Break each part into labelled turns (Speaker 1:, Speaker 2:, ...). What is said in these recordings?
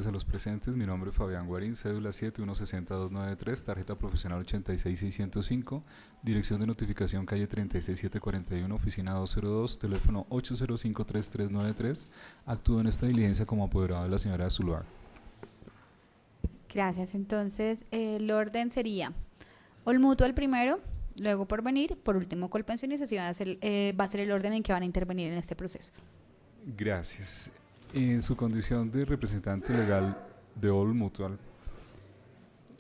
Speaker 1: A los presentes, mi nombre es Fabián Guarín, cédula 7160293, tarjeta profesional 86605, dirección de notificación calle 36741, oficina 202, teléfono 8053393. Actúo en esta diligencia como apoderado de la señora Zuluaga.
Speaker 2: Gracias. Entonces, el orden sería Olmutual primero, luego Porvenir, por último Colpensiones, así va a ser el orden en que van a intervenir en este proceso.
Speaker 1: Gracias. En su condición de representante legal de All Mutual,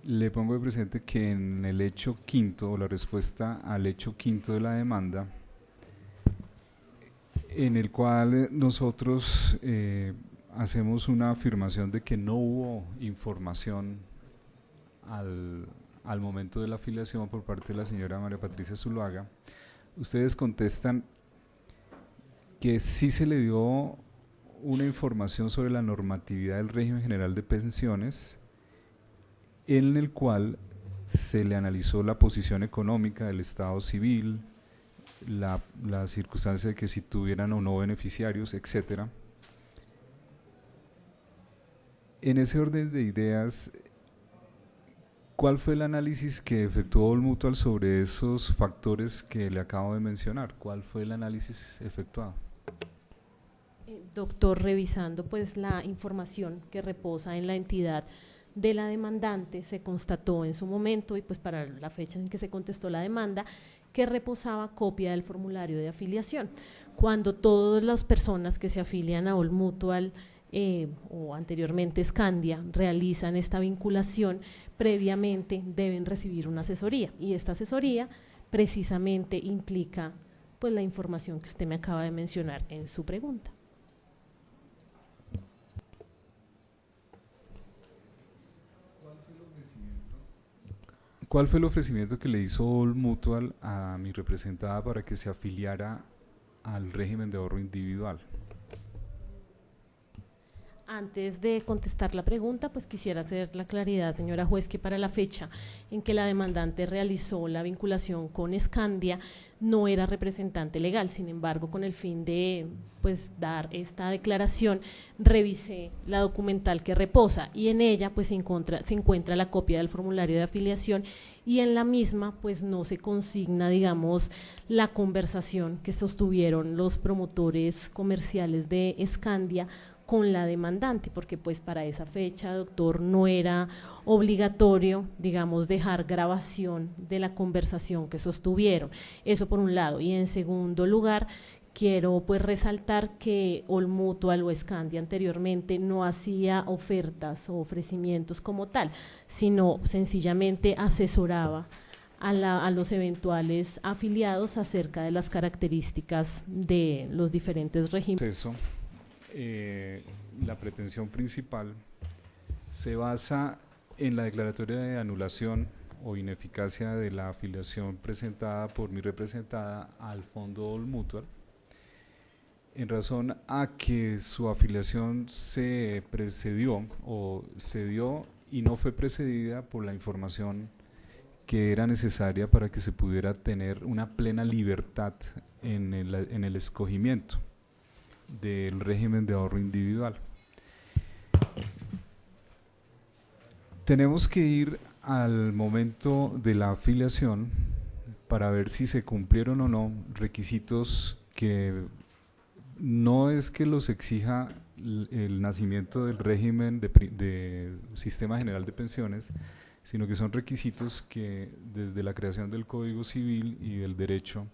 Speaker 1: le pongo de presente que en el hecho quinto, o la respuesta al hecho quinto de la demanda, en el cual nosotros hacemos una afirmación de que no hubo información al momento de la afiliación por parte de la señora María Patricia Zuluaga, ustedes contestan que sí se le dio una información sobre la normatividad del régimen general de pensiones, en el cual se le analizó la posición económica del Estado civil, la circunstancia de que si tuvieran o no beneficiarios, etcétera. En ese orden de ideas, ¿cuál fue el análisis que efectuó All Mutual sobre esos factores que le acabo de mencionar? ¿Cuál fue el análisis efectuado?
Speaker 3: Doctor, revisando pues la información que reposa en la entidad de la demandante, se constató en su momento y pues para la fecha en que se contestó la demanda, que reposaba copia del formulario de afiliación. Cuando todas las personas que se afilian a All Mutual o anteriormente Scandia realizan esta vinculación, previamente deben recibir una asesoría, y esta asesoría precisamente implica pues la información que usted me acaba de mencionar en su pregunta.
Speaker 1: ¿Cuál fue el ofrecimiento que le hizo All Mutual a mi representada para que se afiliara al régimen de ahorro individual?
Speaker 3: Antes de contestar la pregunta, pues quisiera hacer la claridad, señora juez, que para la fecha en que la demandante realizó la vinculación con Scandia no era representante legal. Sin embargo, con el fin de pues dar esta declaración, revisé la documental que reposa y en ella pues se encuentra la copia del formulario de afiliación, y en la misma pues no se consigna, digamos, la conversación que sostuvieron los promotores comerciales de Scandia con la demandante, porque pues para esa fecha, doctor, no era obligatorio, digamos, dejar grabación de la conversación que sostuvieron. Eso por un lado. Y en segundo lugar, quiero pues resaltar que All Mutual o Scandia anteriormente no hacía ofertas o ofrecimientos como tal, sino sencillamente asesoraba a los eventuales afiliados acerca de las características de los diferentes regímenes.
Speaker 1: La pretensión principal se basa en la declaratoria de anulación o ineficacia de la afiliación presentada por mi representada al fondo All Mutual, en razón a que su afiliación se precedió o se dio y no fue precedida por la información que era necesaria para que se pudiera tener una plena libertad en el escogimiento del régimen de ahorro individual. Tenemos que ir al momento de la afiliación para ver si se cumplieron o no requisitos que no es que los exija el nacimiento del régimen de Sistema General de Pensiones, sino que son requisitos que desde la creación del Código Civil y del Derecho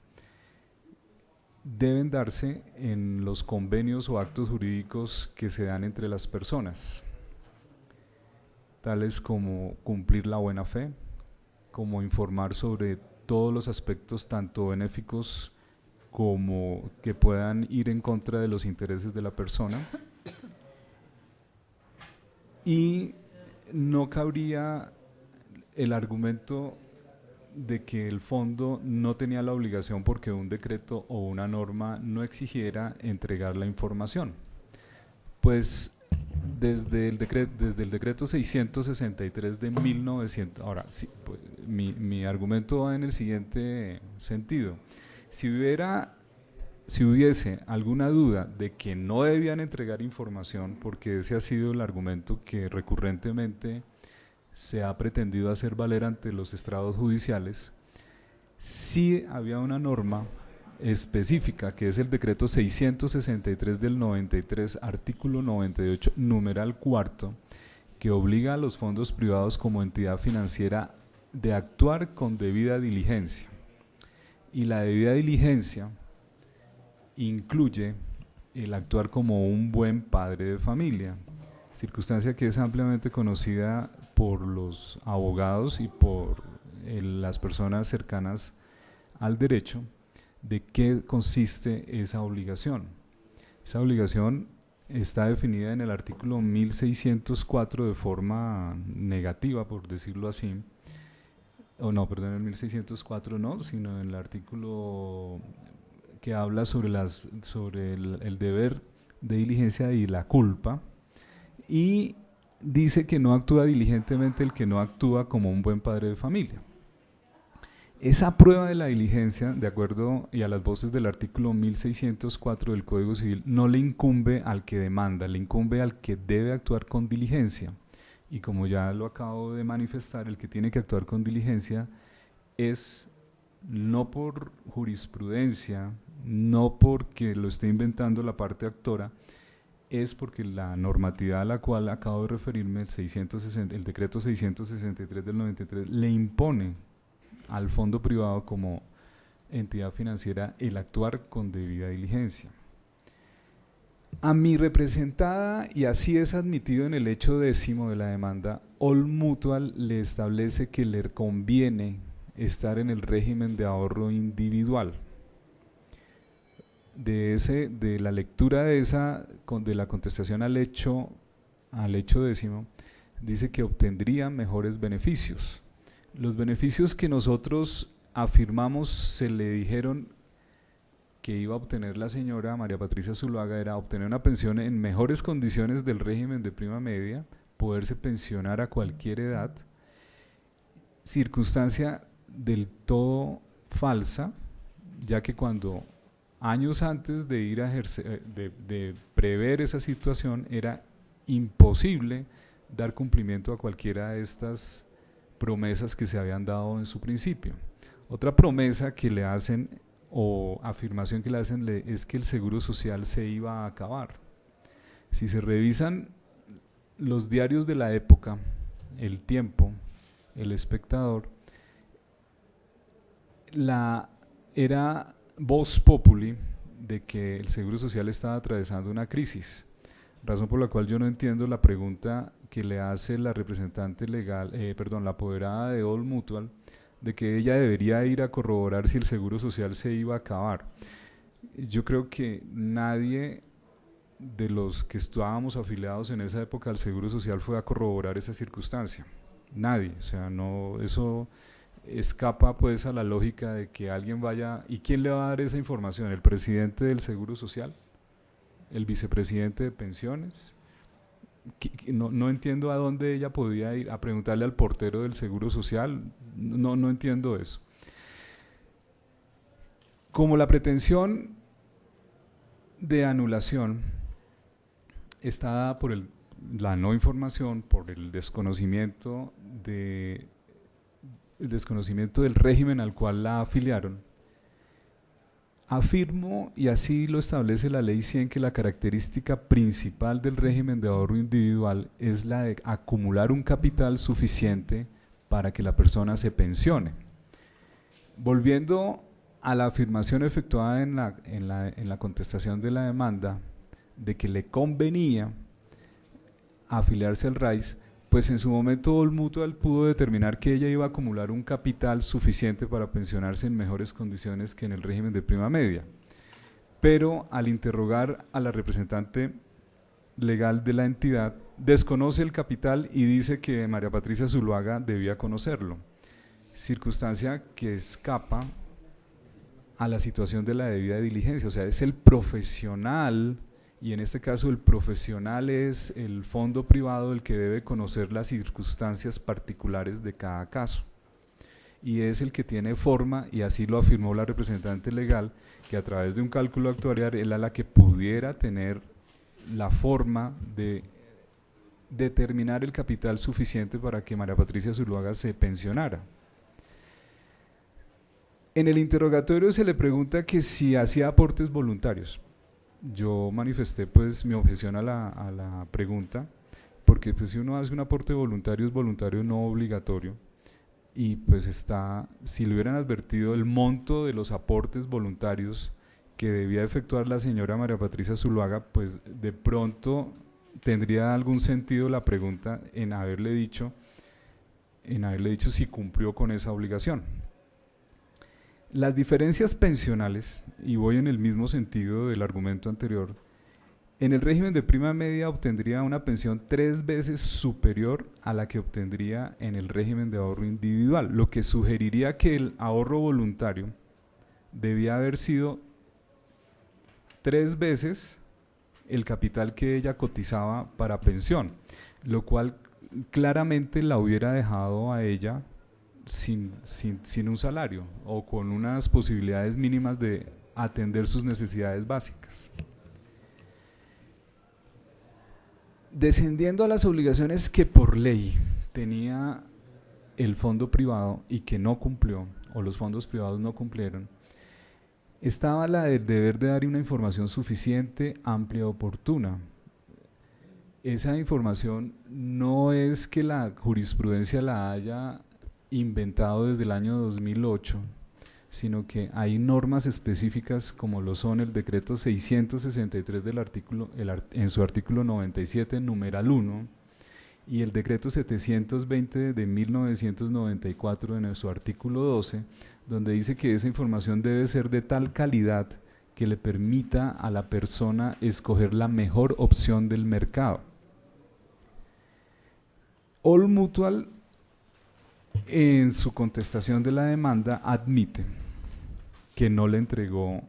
Speaker 1: deben darse en los convenios o actos jurídicos que se dan entre las personas, tales como cumplir la buena fe, como informar sobre todos los aspectos tanto benéficos como que puedan ir en contra de los intereses de la persona, y no cabría el argumento de que el fondo no tenía la obligación porque un decreto o una norma no exigiera entregar la información. Pues desde el decreto 663 de 1900, ahora sí, pues, mi argumento va en el siguiente sentido: si hubiera si hubiese alguna duda de que no debían entregar información, porque ese ha sido el argumento que recurrentemente se ha pretendido hacer valer ante los estrados judiciales, sí había una norma específica, que es el decreto 663 del 93, artículo 98, numeral cuarto, que obliga a los fondos privados como entidad financiera de actuar con debida diligencia. Y la debida diligencia incluye el actuar como un buen padre de familia, circunstancia que es ampliamente conocida por los abogados y por las personas cercanas al derecho. ¿De qué consiste esa obligación? Esa obligación está definida en el artículo 1604 de forma negativa, por decirlo así, o no, perdón, el 1604 no, sino en el artículo que habla sobre el deber de diligencia y la culpa, y dice que no actúa diligentemente el que no actúa como un buen padre de familia. Esa prueba de la diligencia, de acuerdo y a las voces del artículo 1604 del Código Civil, no le incumbe al que demanda, le incumbe al que debe actuar con diligencia. Y como ya lo acabo de manifestar, el que tiene que actuar con diligencia es no por jurisprudencia, no porque lo esté inventando la parte actora, es porque la normatividad a la cual acabo de referirme, el decreto 663 del 93, le impone al fondo privado como entidad financiera el actuar con debida diligencia. A mi representada, y así es admitido en el hecho 10º de la demanda, All Mutual le establece que le conviene estar en el régimen de ahorro individual. De la lectura de la contestación al hecho 10º, dice que obtendría mejores beneficios. Los beneficios que nosotros afirmamos se le dijeron que iba a obtener la señora María Patricia Zuluaga era obtener una pensión en mejores condiciones del régimen de prima media, poderse pensionar a cualquier edad, circunstancia del todo falsa, ya que cuando años antes de ir a ejercer, de prever esa situación, era imposible dar cumplimiento a cualquiera de estas promesas que se habían dado en su principio. Otra promesa que le hacen o afirmación que le hacen es que el seguro social se iba a acabar. Si se revisan los diarios de la época, El Tiempo, El Espectador, era vox populi de que el seguro social estaba atravesando una crisis, razón por la cual yo no entiendo la pregunta que le hace la representante legal, la apoderada de All Mutual, de que ella debería ir a corroborar si el seguro social se iba a acabar. Yo creo que nadie de los que estábamos afiliados en esa época al seguro social fue a corroborar esa circunstancia. Nadie, o sea, no, eso escapa pues a la lógica de que alguien vaya. ¿Y quién le va a dar esa información? ¿El presidente del seguro social? ¿El vicepresidente de pensiones? No entiendo a dónde ella podía ir a preguntarle al portero del seguro social. No entiendo eso. Como la pretensión de anulación está dada por la no información, por el desconocimiento del régimen al cual la afiliaron, afirmo, y así lo establece la Ley 100, que la característica principal del régimen de ahorro individual es la de acumular un capital suficiente para que la persona se pensione. Volviendo a la afirmación efectuada en la contestación de la demanda de que le convenía afiliarse al RAIS, pues en su momento All Mutual pudo determinar que ella iba a acumular un capital suficiente para pensionarse en mejores condiciones que en el régimen de prima media. Pero al interrogar a la representante legal de la entidad, desconoce el capital y dice que María Patricia Zuluaga debía conocerlo, circunstancia que escapa a la situación de la debida diligencia. O sea, es el profesional, y en este caso el profesional es el fondo privado el que debe conocer las circunstancias particulares de cada caso. y es el que tiene forma, y así lo afirmó la representante legal, que a través de un cálculo actuarial era la que pudiera tener la forma de determinar el capital suficiente para que María Patricia Zuluaga se pensionara. En el interrogatorio se le pregunta que si hacía aportes voluntarios. Yo manifesté pues mi objeción a la pregunta, porque pues si uno hace un aporte voluntario, es voluntario no obligatorio, y pues si le hubieran advertido el monto de los aportes voluntarios que debía efectuar la señora María Patricia Zuluaga, pues de pronto tendría algún sentido la pregunta en haberle dicho si cumplió con esa obligación. Las diferencias pensionales, y voy en el mismo sentido del argumento anterior, en el régimen de prima media obtendría una pensión 3 veces superior a la que obtendría en el régimen de ahorro individual, lo que sugeriría que el ahorro voluntario debía haber sido 3 veces el capital que ella cotizaba para pensión, lo cual claramente la hubiera dejado a ella sin un salario o con unas posibilidades mínimas de atender sus necesidades básicas. Descendiendo a las obligaciones que por ley tenía el fondo privado y que no cumplió, o los fondos privados no cumplieron, estaba la del deber de dar una información suficiente, amplia, oportuna. Esa información no es que la jurisprudencia la haya inventado desde el año 2008, sino que hay normas específicas como lo son el decreto 663 en su artículo 97, numeral 1, y el decreto 720 de 1994 en su artículo 12, donde dice que esa información debe ser de tal calidad que le permita a la persona escoger la mejor opción del mercado. All Mutual, en su contestación de la demanda, admite que no le entregó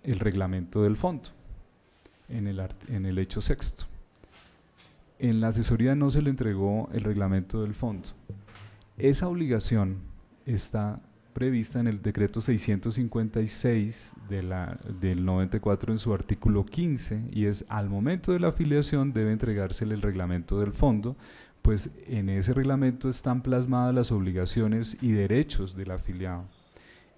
Speaker 1: el reglamento del fondo en el hecho sexto. En la asesoría no se le entregó el reglamento del fondo. Esa obligación está prevista en el decreto 656 del 94 en su artículo 15, y es al momento de la afiliación debe entregársele el reglamento del fondo, pues en ese reglamento están plasmadas las obligaciones y derechos del afiliado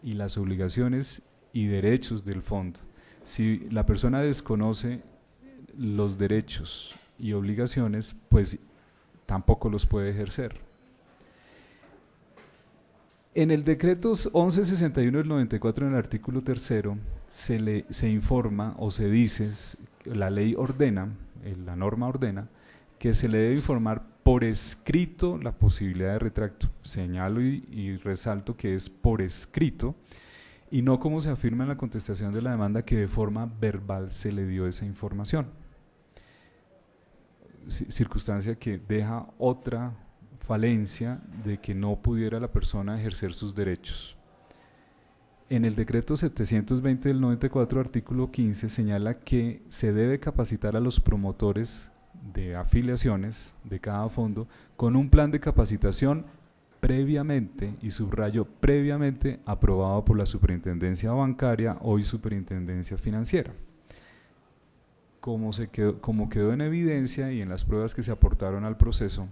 Speaker 1: y las obligaciones y derechos del fondo. Si la persona desconoce los derechos y obligaciones, pues tampoco los puede ejercer. En el decreto 1161 del 94, en el artículo 3, se informa o se dice, la ley ordena, la norma ordena, que se le debe informar por escrito la posibilidad de retracto. Señalo y resalto que es por escrito, y no como se afirma en la contestación de la demanda, que de forma verbal se le dio esa información. Circunstancia que deja otra falencia de que no pudiera la persona ejercer sus derechos. En el decreto 720 del 94, artículo 15, señala que se debe capacitar a los promotores de afiliaciones de cada fondo con un plan de capacitación previamente, y subrayo previamente, aprobado por la Superintendencia Bancaria, hoy Superintendencia Financiera. Como quedó en evidencia y en las pruebas que se aportaron al proceso,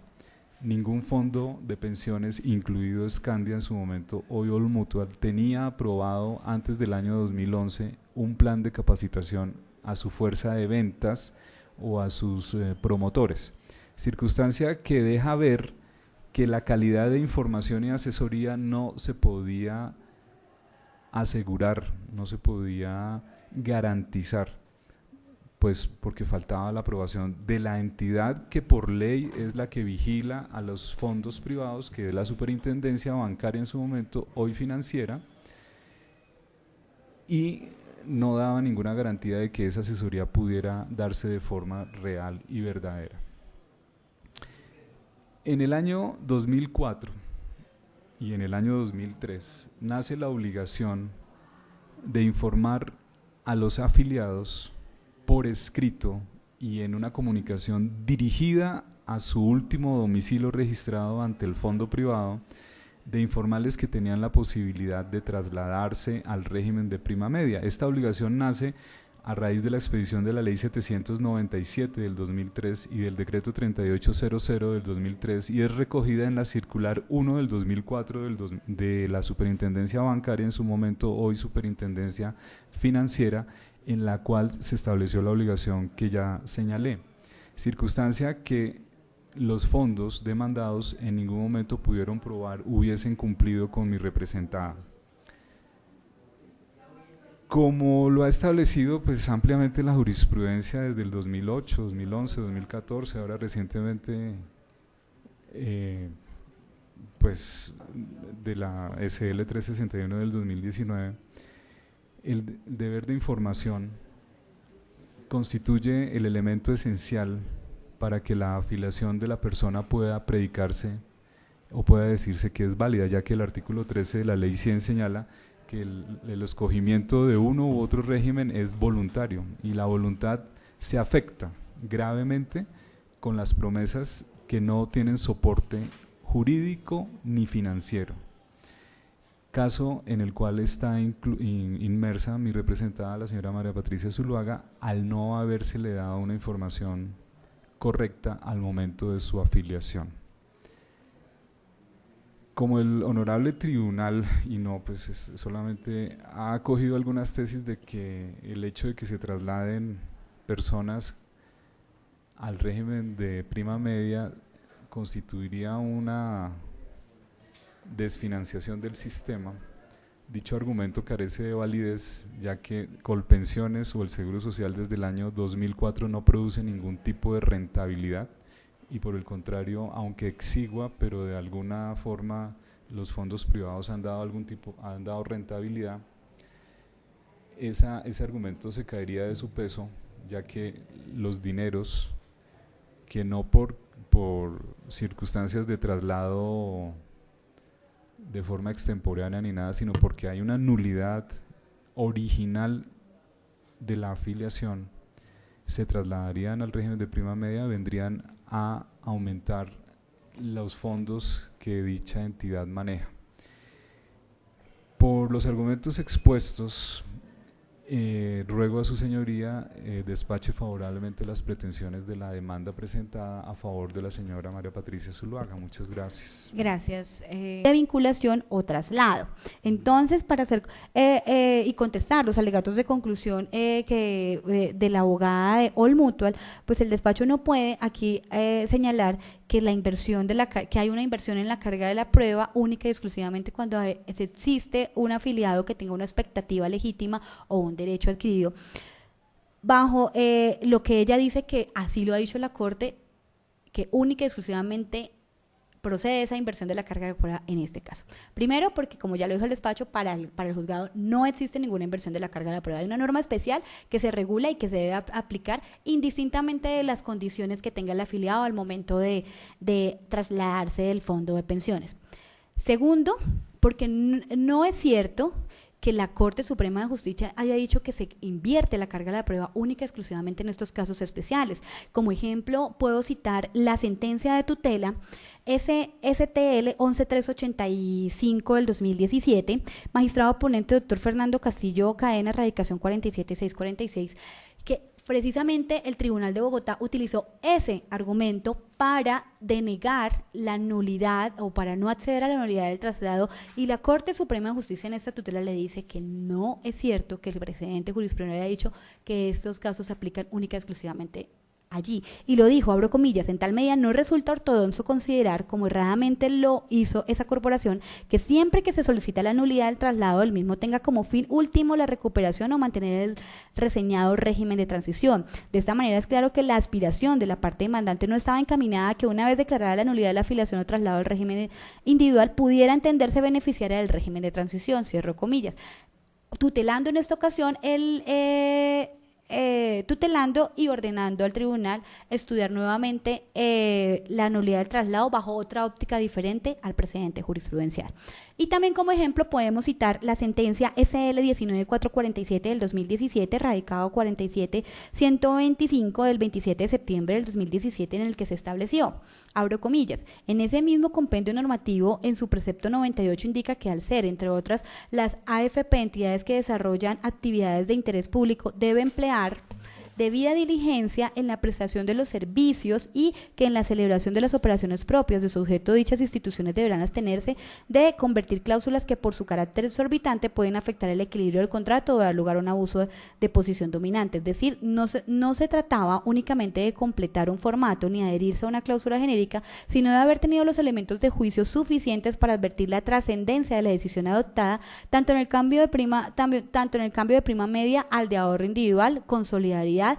Speaker 1: ningún fondo de pensiones, incluido Scandia en su momento, hoy All Mutual, tenía aprobado antes del año 2011 un plan de capacitación a su fuerza de ventas o a sus promotores, circunstancia que deja ver que la calidad de información y asesoría no se podía asegurar, no se podía garantizar, pues porque faltaba la aprobación de la entidad que por ley es la que vigila a los fondos privados, que es la Superintendencia Bancaria en su momento, hoy Financiera, y no daba ninguna garantía de que esa asesoría pudiera darse de forma real y verdadera. En el año 2004 y en el año 2003 nace la obligación de informar a los afiliados por escrito y en una comunicación dirigida a su último domicilio registrado ante el fondo privado de informarles que tenían la posibilidad de trasladarse al régimen de prima media. Esta obligación nace a raíz de la expedición de la Ley 797 del 2003 y del Decreto 3800 del 2003 y es recogida en la Circular 1 del 2004 de la Superintendencia Bancaria, en su momento hoy Superintendencia Financiera, en la cual se estableció la obligación que ya señalé. Circunstancia que los fondos demandados en ningún momento pudieron probar hubiesen cumplido con mi representada. Como lo ha establecido pues ampliamente la jurisprudencia desde el 2008, 2011, 2014, ahora recientemente pues de la SL 361 del 2019, el deber de información constituye el elemento esencial para que la afiliación de la persona pueda predicarse o pueda decirse que es válida, ya que el artículo 13 de la Ley 100 señala que el escogimiento de uno u otro régimen es voluntario y la voluntad se afecta gravemente con las promesas que no tienen soporte jurídico ni financiero. Caso en el cual está inmersa mi representada, la señora María Patricia Zuluaga, al no habérsele dado una información correcta al momento de su afiliación. Como el honorable tribunal, y no, pues solamente ha acogido algunas tesis de que el hecho de que se trasladen personas al régimen de prima media constituiría una desfinanciación del sistema, dicho argumento carece de validez, ya que Colpensiones o el Seguro Social desde el año 2004 no produce ningún tipo de rentabilidad y por el contrario, aunque exigua, pero de alguna forma los fondos privados han dado rentabilidad, ese argumento se caería de su peso, ya que los dineros que no por circunstancias de traslado de forma extemporánea ni nada, sino porque hay una nulidad original de la afiliación, se trasladarían al régimen de prima media, vendrían a aumentar los fondos que dicha entidad maneja. Por los argumentos expuestos, ruego a su señoría despache favorablemente las pretensiones de la demanda presentada a favor de la señora María Patricia Zuluaga. Muchas gracias.
Speaker 2: Gracias. De vinculación o traslado. Entonces, para hacer y contestar los alegatos de conclusión de la abogada de All Mutual, pues el despacho no puede aquí señalar que la inversión que hay una inversión en la carga de la prueba única y exclusivamente cuando existe un afiliado que tenga una expectativa legítima o un derecho adquirido. Bajo lo que ella dice, que así lo ha dicho la Corte, que única y exclusivamente procede esa inversión de la carga de prueba en este caso. Primero, porque como ya lo dijo el despacho, para el juzgado no existe ninguna inversión de la carga de la prueba. Hay una norma especial que se regula y que se debe aplicar indistintamente de las condiciones que tenga el afiliado al momento de trasladarse del fondo de pensiones. Segundo, porque no es cierto que la Corte Suprema de Justicia haya dicho que se invierte la carga de la prueba única y exclusivamente en estos casos especiales. Como ejemplo, puedo citar la sentencia de tutela STL 11385 del 2017, magistrado ponente doctor Fernando Castillo Cadena, radicación 47646, que precisamente el Tribunal de Bogotá utilizó ese argumento para denegar la nulidad o para no acceder a la nulidad del traslado, y la Corte Suprema de Justicia en esta tutela le dice que no es cierto que el precedente jurisprudencial haya dicho que estos casos se aplican única y exclusivamente allí. Y lo dijo, abro comillas, en tal medida no resulta ortodoxo considerar, como erradamente lo hizo esa corporación, que siempre que se solicita la nulidad del traslado del mismo tenga como fin último la recuperación o mantener el reseñado régimen de transición. De esta manera es claro que la aspiración de la parte demandante no estaba encaminada a que una vez declarada la nulidad de la afiliación o traslado del régimen individual pudiera entenderse beneficiaria del régimen de transición, cierro comillas. Tutelando en esta ocasión tutelando y ordenando al tribunal estudiar nuevamente la nulidad del traslado bajo otra óptica diferente al precedente jurisprudencial. Y también como ejemplo podemos citar la sentencia SL 19447 del 2017, radicado 47125 del 27 de septiembre del 2017, en el que se estableció, abro comillas, en ese mismo compendio normativo, en su precepto 98 indica que al ser, entre otras, las AFP entidades que desarrollan actividades de interés público debe emplear debida diligencia en la prestación de los servicios y que en la celebración de las operaciones propias de su objeto dichas instituciones deberán abstenerse de convertir cláusulas que por su carácter exorbitante pueden afectar el equilibrio del contrato o dar lugar a un abuso de posición dominante. Es decir, no se trataba únicamente de completar un formato ni adherirse a una cláusula genérica, sino de haber tenido los elementos de juicio suficientes para advertir la trascendencia de la decisión adoptada, tanto en el cambio de prima media al de ahorro individual, con solidaridad,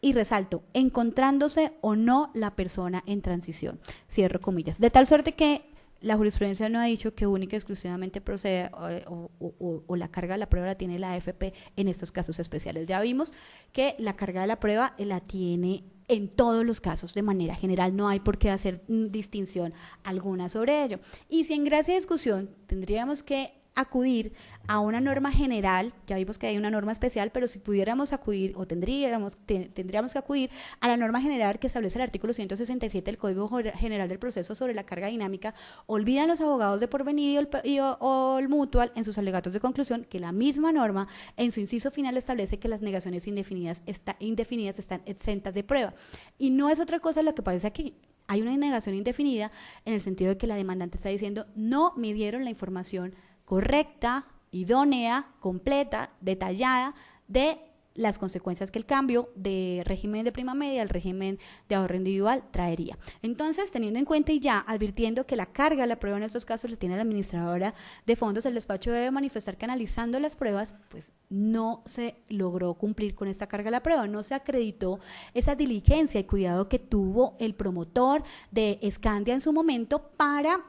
Speaker 2: y resalto, encontrándose o no la persona en transición, cierro comillas, de tal suerte que la jurisprudencia no ha dicho que única y exclusivamente procede o la carga de la prueba la tiene la AFP en estos casos especiales. Ya vimos que la carga de la prueba la tiene en todos los casos de manera general, no hay por qué hacer distinción alguna sobre ello. Y si en gracia de discusión tendríamos que acudir a una norma general, ya vimos que hay una norma especial, pero si pudiéramos acudir o tendríamos que acudir a la norma general que establece el artículo 167 del Código General del Proceso sobre la carga dinámica, olvidan los abogados de porvenir o el mutual en sus alegatos de conclusión que la misma norma en su inciso final establece que las negaciones indefinidas están exentas de prueba. Y no es otra cosa lo que parece aquí. Hay una negación indefinida en el sentido de que la demandante está diciendo no me dieron la información correcta, idónea, completa, detallada de las consecuencias que el cambio de régimen de prima media al régimen de ahorro individual traería. Entonces, teniendo en cuenta y ya advirtiendo que la carga de la prueba en estos casos la tiene la administradora de fondos, el despacho debe manifestar que analizando las pruebas, pues no se logró cumplir con esta carga de la prueba, no se acreditó esa diligencia y cuidado que tuvo el promotor de Scandia en su momento para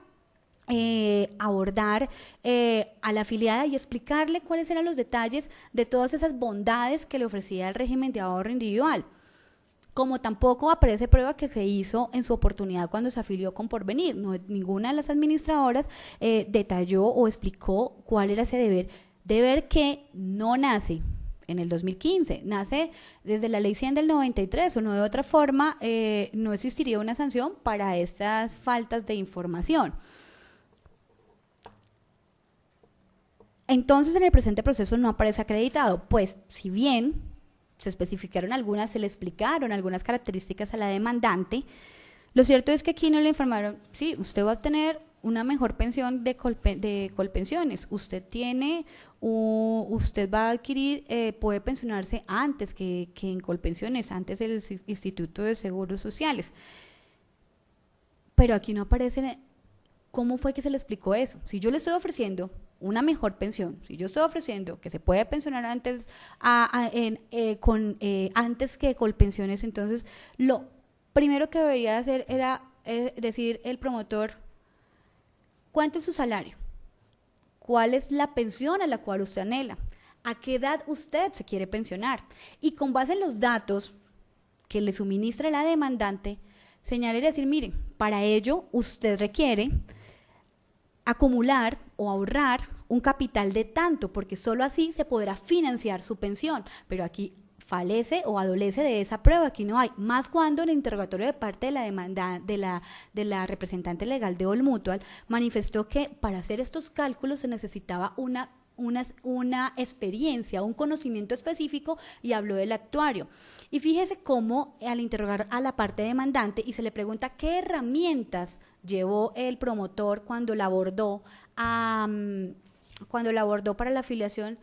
Speaker 2: abordar a la afiliada y explicarle cuáles eran los detalles de todas esas bondades que le ofrecía el régimen de ahorro individual. Como tampoco aparece prueba que se hizo en su oportunidad cuando se afilió con Porvenir. No, ninguna de las administradoras detalló o explicó cuál era ese deber que no nace en el 2015, nace desde la ley 100 del 93, o no de otra forma no existiría una sanción para estas faltas de información. Entonces, en el presente proceso no aparece acreditado, pues si bien se especificaron algunas, se le explicaron algunas características a la demandante, lo cierto es que aquí no le informaron, sí, usted va a obtener una mejor pensión de Colpensiones, usted va a adquirir, puede pensionarse antes que en Colpensiones, antes el Instituto de Seguros Sociales, pero aquí no aparece cómo fue que se le explicó eso. Si yo le estoy ofreciendo una mejor pensión, si yo estoy ofreciendo que se puede pensionar antes antes que Colpensiones, entonces lo primero que debería hacer era decir el promotor cuánto es su salario, cuál es la pensión a la cual usted anhela, a qué edad usted se quiere pensionar, y con base en los datos que le suministra la demandante, señalar y decir, miren, para ello usted requiere acumular o ahorrar un capital de tanto, porque solo así se podrá financiar su pensión, pero aquí falece o adolece de esa prueba, aquí no hay, más cuando en el interrogatorio de parte de la demanda de la representante legal de All Mutual manifestó que para hacer estos cálculos se necesitaba una experiencia, un conocimiento específico, y habló del actuario. Y fíjese cómo al interrogar a la parte demandante y se le pregunta qué herramientas llevó el promotor cuando la abordó para la afiliación,